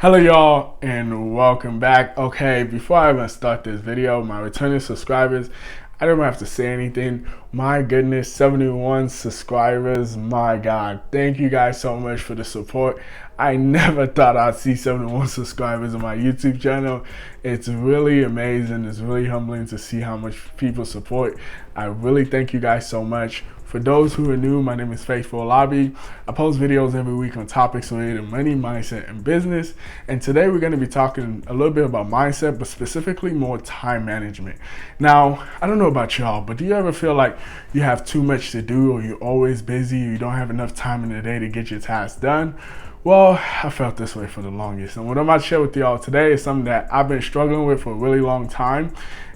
Hello y'all and welcome back. Okay, before I even start this video, my returning subscribers, I don't have to say anything. My goodness, 71 subscribers, my God. Thank you guys so much for the support. I never thought I'd see 71 subscribers on my YouTube channel. It's really amazing. It's really humbling to see how much people support. I really thank you guys so much. For those who are new, my name is Faithful Olabi. I post videos every week on topics related to money, mindset, and business. And today we're going to be talking a little bit about mindset, but specifically more time management. Now, I don't know about y'all, but do you ever feel like you have too much to do, or you're always busy, or you don't have enough time in the day to get your tasks done? Well, I felt this way for the longest. And what I'm about to share with y'all today is something that I've been struggling with for a really long time.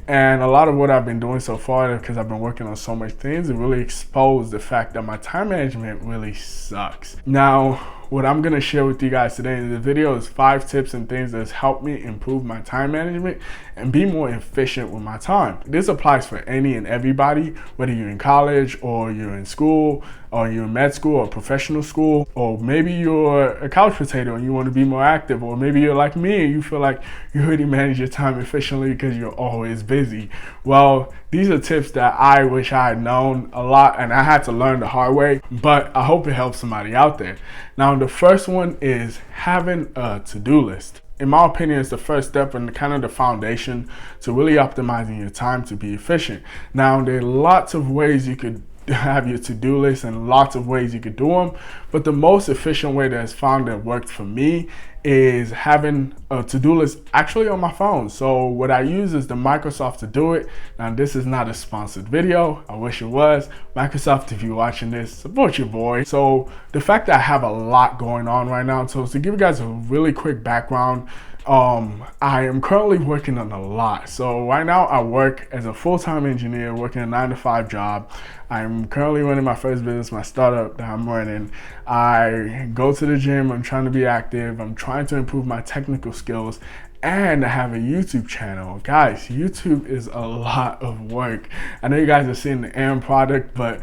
And a lot of what I've been doing so far, because I've been working on so much things, it really exposed the fact that my time management really sucks. Now, what I'm gonna share with you guys today in the video is 5 tips and things that's helped me improve my time management and be more efficient with my time. This applies for any and everybody, whether you're in college or you're in school or you're in med school or professional school, or maybe you're a couch potato and you want to be more active, or maybe you're like me and you feel like you already manage your time efficiently because you're always busy. Well, these are tips that I wish I had known a lot and I had to learn the hard way, but I hope it helps somebody out there. Now, the first one is having a to-do list. In my opinion, it's the first step and kind of the foundation to really optimizing your time to be efficient. Now, there are lots of ways you could have your to-do list and lots of ways you could do them, but the most efficient way that has found that worked for me is having a to-do list actually on my phone. So what I use is the Microsoft To Do It. Now, this is not a sponsored video. I wish it was. Microsoft, if you're watching this, support your boy. So the fact that I have a lot going on right now, so to give you guys a really quick background, I am currently working on a lot. So right now I work as a full-time engineer, working a 9-to-5 job. I'm currently running my first business, my startup that I'm running. I go to the gym, I'm trying to be active, I'm trying to improve my technical skills, and I have a YouTube channel. Guys, YouTube is a lot of work. I know you guys are seeing the end product, but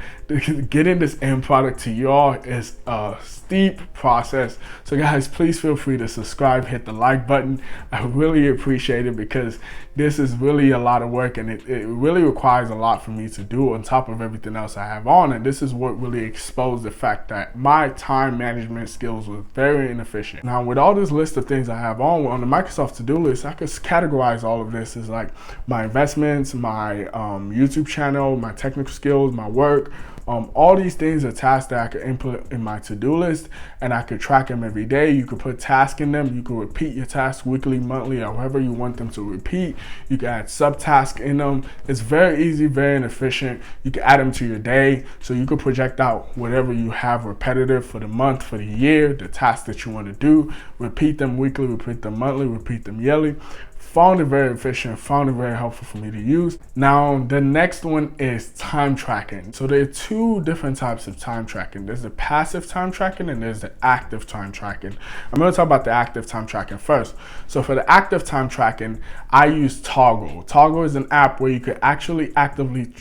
getting this end product to y'all is a steep process. So guys, please feel free to subscribe, hit the like button. I really appreciate it because this is really a lot of work and it really requires a lot for me to do on top of everything else I have on. And this is what really exposed the fact that my time management skills were very inefficient. Now, with all this list of things I have on the Microsoft To-Do list, I could categorize all of this as like my investments, my YouTube channel, my technical skills, my work. All these things are tasks that I could input in my to-do list and I could track them every day. You could put tasks in them. You could repeat your tasks weekly, monthly, or however you want them to repeat. You can add subtasks in them. It's very easy, very inefficient. You can add them to your day. So you could project out whatever you have repetitive for the month, for the year, the tasks that you want to do. Repeat them weekly, repeat them monthly, repeat them yearly. Found it very efficient, found it very helpful for me to use. Now, the next one is time tracking. So there are 2 different types of time tracking. There's the passive time tracking and there's the active time tracking. I'm going to talk about the active time tracking first. So for the active time tracking, I use Toggl. Toggl is an app where you could actually actively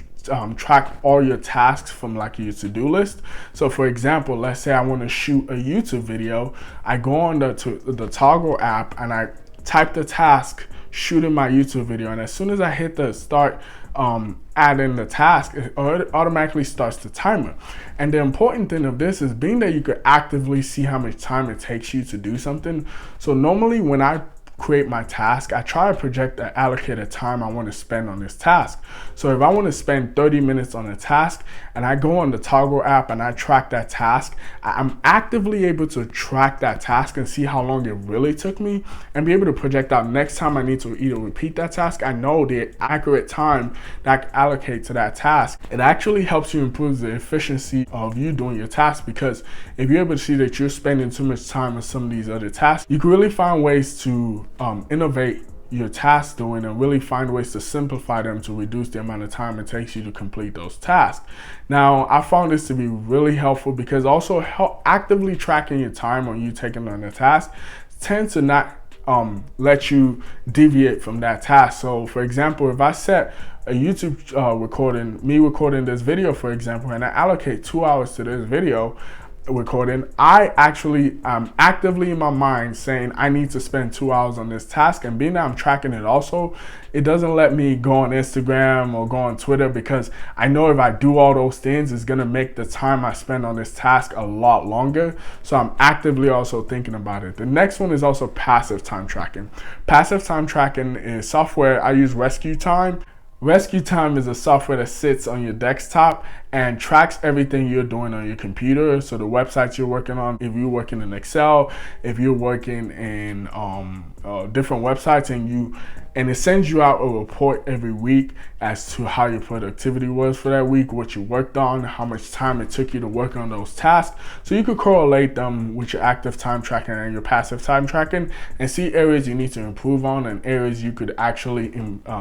track all your tasks from like your to-do list. So for example, let's say I want to shoot a YouTube video. I go on the Toggl app and I type the task, shooting my YouTube video, and as soon as I hit the start adding the task, it automatically starts the timer. And the important thing of this is being that you could actively see how much time it takes you to do something. So normally when I create my task, I try to project an allocated time I want to spend on this task. So if I want to spend 30 minutes on a task and I go on the Toggl app and I track that task, I'm actively able to track that task and see how long it really took me and be able to project out next time I need to either repeat that task. I know the accurate time that I can allocate to that task. It actually helps you improve the efficiency of you doing your task, because if you're able to see that you're spending too much time on some of these other tasks, you can really find ways to innovate your tasks doing and really find ways to simplify them to reduce the amount of time it takes you to complete those tasks. Now, I found this to be really helpful because also actively tracking your time on you taking on a task tends to not let you deviate from that task. So for example, if I set a YouTube recording this video, for example, and I allocate 2 hours to this video, recording, I actually am actively in my mind saying I need to spend 2 hours on this task. And being that I'm tracking it also, it doesn't let me go on Instagram or go on Twitter, because I know if I do all those things, it's gonna make the time I spend on this task a lot longer. So I'm actively also thinking about it. The next one is also passive time tracking. Passive time tracking is software. I use Rescue Time. Rescue Time is a software that sits on your desktop and tracks everything you're doing on your computer. So the websites you're working on, if you're working in Excel, if you're working in different websites, and it sends you out a report every week as to how your productivity was for that week, what you worked on, how much time it took you to work on those tasks. So you could correlate them with your active time tracking and your passive time tracking and see areas you need to improve on and areas you could actually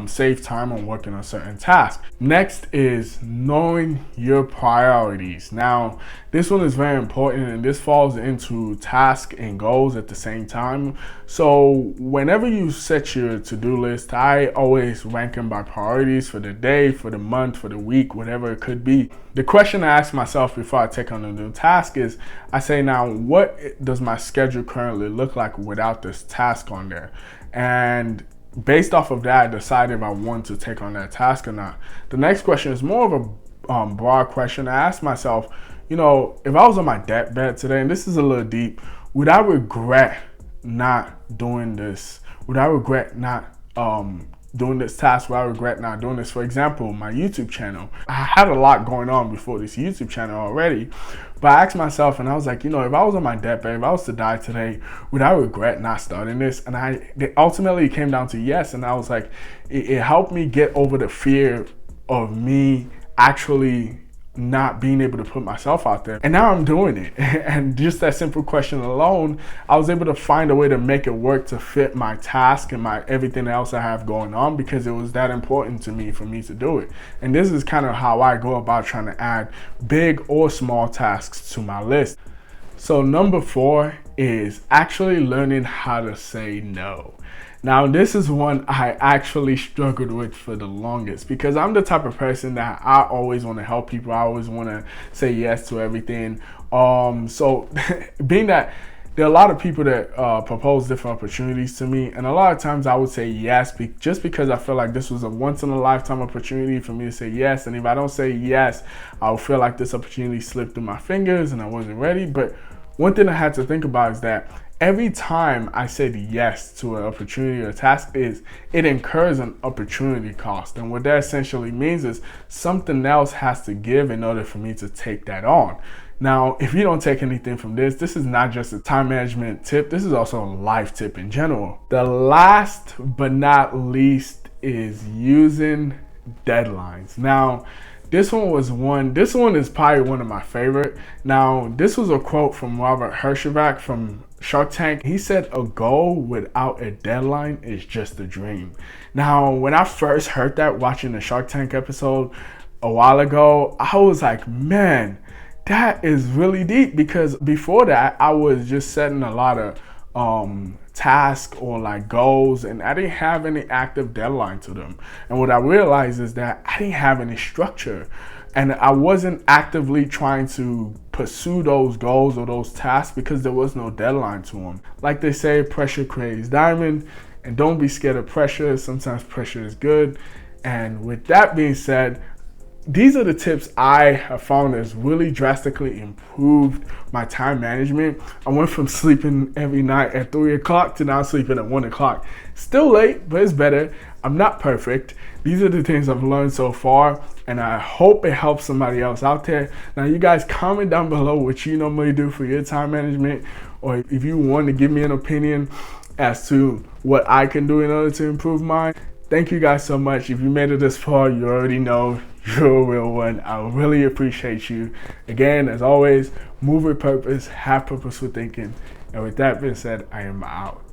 save time on working on certain tasks. Next is knowing your priorities. Now, this one is very important, and this falls into tasks and goals at the same time. So whenever you set your to-do list, I always rank them by priorities for the day, for the month, for the week, whatever it could be. The question I ask myself before I take on a new task is, I say, now, what does my schedule currently look like without this task on there? And based off of that, I decide if I want to take on that task or not. The next question is more of a broad question. I ask myself, if I was on my deathbed today, and this is a little deep, would I regret not doing this? Would I regret not doing this task? Would I regret not doing this? For example, my YouTube channel. I had a lot going on before this YouTube channel already, but I asked myself, and I was like, if I was on my deathbed, if I was to die today, would I regret not starting this? And it ultimately came down to yes. And I was like, it helped me get over the fear of me actually not being able to put myself out there. And now I'm doing it. And just that simple question alone, I was able to find a way to make it work to fit my task and my everything else I have going on, because it was that important to me for me to do it. And this is kind of how I go about trying to add big or small tasks to my list. So number 4 is actually learning how to say no. Now, this is one I actually struggled with for the longest, because I'm the type of person that I always want to help people. I always want to say yes to everything. So being that there are a lot of people that propose different opportunities to me, and a lot of times I would say yes, just because I feel like this was a once-in-a-lifetime opportunity for me to say yes. And if I don't say yes, I'll feel like this opportunity slipped through my fingers and I wasn't ready. But one thing I had to think about is that every time I said yes to an opportunity or task, it incurs an opportunity cost. And what that essentially means is something else has to give in order for me to take that on. Now, if you don't take anything from this, this is not just a time management tip, this is also a life tip in general. The last but not least is using deadlines. Now, this one is probably one of my favorite. Now, this was a quote from Robert Herjavec from Shark Tank. He said, "A goal without a deadline is just a dream." Now, when I first heard that watching the Shark Tank episode a while ago, I was like, man, that is really deep, because before that, I was just setting a lot of tasks or like goals, and I didn't have any active deadline to them. And what I realized is that I didn't have any structure, and I wasn't actively trying to pursue those goals or those tasks because there was no deadline to them. Like they say, pressure creates diamond, and don't be scared of pressure. Sometimes pressure is good. And with that being said, these are the tips I have found has really drastically improved my time management. I went from sleeping every night at 3 o'clock to now sleeping at 1 o'clock. Still late, but it's better. I'm not perfect. These are the things I've learned so far, and I hope it helps somebody else out there. Now, you guys comment down below what you normally do for your time management, or if you want to give me an opinion as to what I can do in order to improve mine. Thank you guys so much. If you made it this far, you already know you're a real one. I really appreciate you. Again, as always, move with purpose, have purposeful thinking. And with that being said, I am out.